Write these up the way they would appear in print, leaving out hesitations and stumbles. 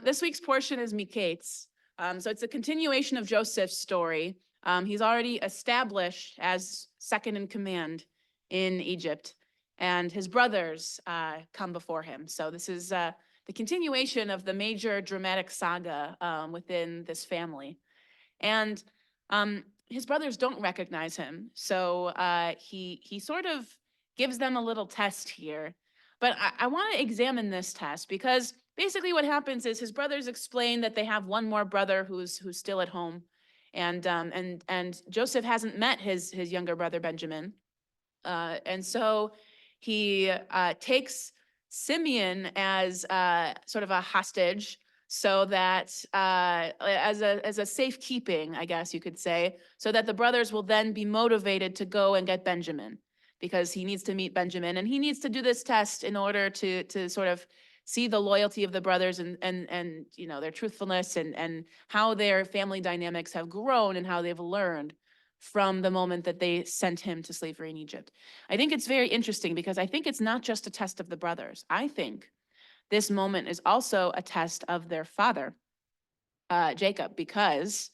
This week's portion is Miketz. So it's a continuation of Joseph's story. He's already established as second in command in Egypt, and his brothers come before him. So this is the continuation of the major dramatic saga within this family. And his brothers don't recognize him. So he sort of gives them a little test here. But I want to examine this test because basically what happens is his brothers explain that they have one more brother who's still at home. And Joseph hasn't met his younger brother Benjamin. And so he takes Simeon as sort of a hostage, so that as a safekeeping, I guess you could say, so that the brothers will then be motivated to go and get Benjamin, because he needs to meet Benjamin, and he needs to do this test in order to sort of see the loyalty of the brothers and you know, their truthfulness and how their family dynamics have grown and how they've learned from the moment that they sent him to slavery in Egypt. I think it's very interesting because I think it's not just a test of the brothers. I think this moment is also a test of their father, Jacob, because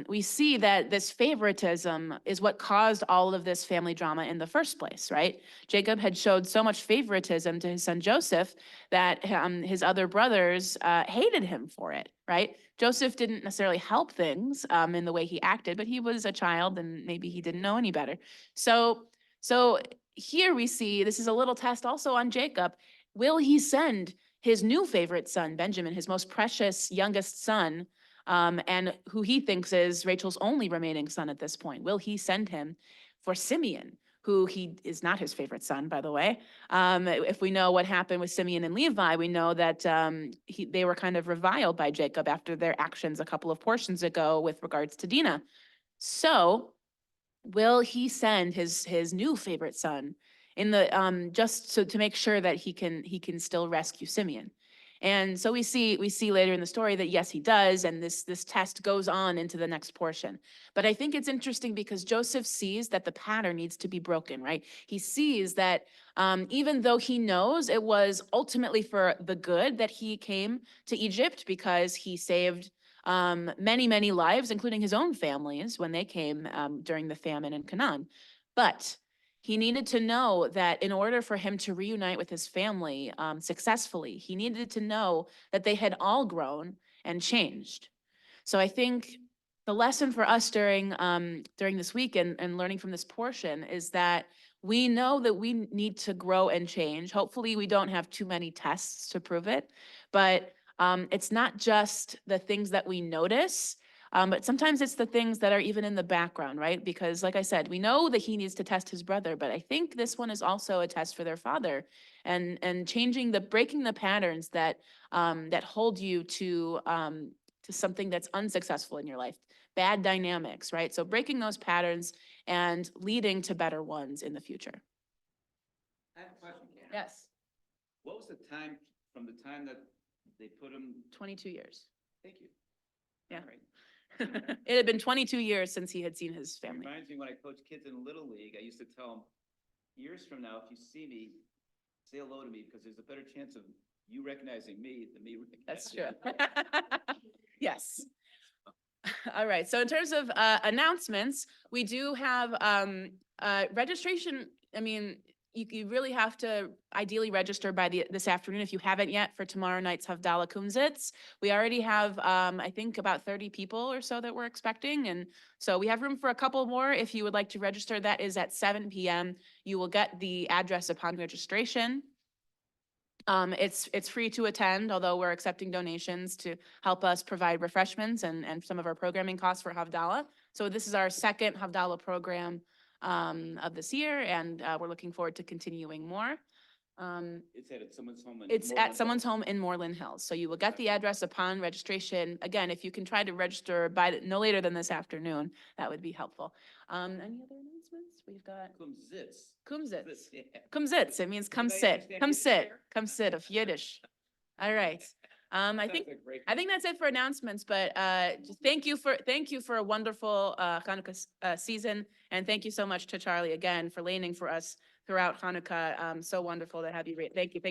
we see that this favoritism is what caused all of this family drama in the first place, right? Jacob had showed so much favoritism to his son Joseph that his other brothers hated him for it, right? Joseph didn't necessarily help things in the way he acted, but he was a child and maybe he didn't know any better. So here we see, this is a little test also on Jacob. Will he send his new favorite son, Benjamin, his most precious youngest son, and who he thinks is Rachel's only remaining son at this point? Will he send him for Simeon, who he is not his favorite son, by the way? If we know what happened with Simeon and Levi, we know that they were kind of reviled by Jacob after their actions a couple of portions ago with regards to Dinah. So will he send his new favorite son in the just so to make sure that he can still rescue Simeon? And so we see later in the story that yes, he does, and this test goes on into the next portion. But I think it's interesting because Joseph sees that the pattern needs to be broken, right? He sees that even though he knows it was ultimately for the good that he came to Egypt, because he saved many lives, including his own families when they came during the famine in Canaan. But he needed to know that in order for him to reunite with his family successfully, he needed to know that they had all grown and changed. So I think the lesson for us during this week and learning from this portion is that we know that we need to grow and change. Hopefully we don't have too many tests to prove it, but it's not just the things that we notice, but sometimes it's the things that are even in the background, right? Because like I said, we know that he needs to test his brother, but I think this one is also a test for their father, and breaking the patterns that that hold you to something that's unsuccessful in your life, bad dynamics, right? So breaking those patterns and leading to better ones in the future. I have a question. Yes. What was the time from the time that they put him? 22 years. Thank you. Yeah. All right. It had been 22 years since he had seen his It family. reminds me when I coached kids in Little League, I used to tell them, years from now, if you see me, say hello to me, because there's a better chance of you recognizing me than me recognizing That's true. you. Yes. All right. So in terms of announcements, we do have registration. I mean, you really have to ideally register by this afternoon if you haven't yet for tomorrow night's Havdalah Kumzitz. We already have, I think, about 30 people or so that we're expecting. And so we have room for a couple more if you would like to register. That is at 7 p.m. You will get the address upon registration. It's free to attend, although we're accepting donations to help us provide refreshments and some of our programming costs for Havdalah. So this is our second Havdalah program of this year, and we're looking forward to continuing more. It's at someone's home. It's at someone's home in Moreland Hills. So you will get the address upon registration. Again, if you can try to register by no later than this afternoon, that would be helpful. Any other announcements? We've got Kumzitz. Kumzitz. Yeah. Kumzitz. It means come Anybody sit. understand Come Yiddish sit. there? Come sit of Yiddish. All right. I think that's it for announcements, but just thank you for a wonderful Hanukkah season, and thank you so much to Charlie again for laning for us throughout Hanukkah. So wonderful to have you. Thank you.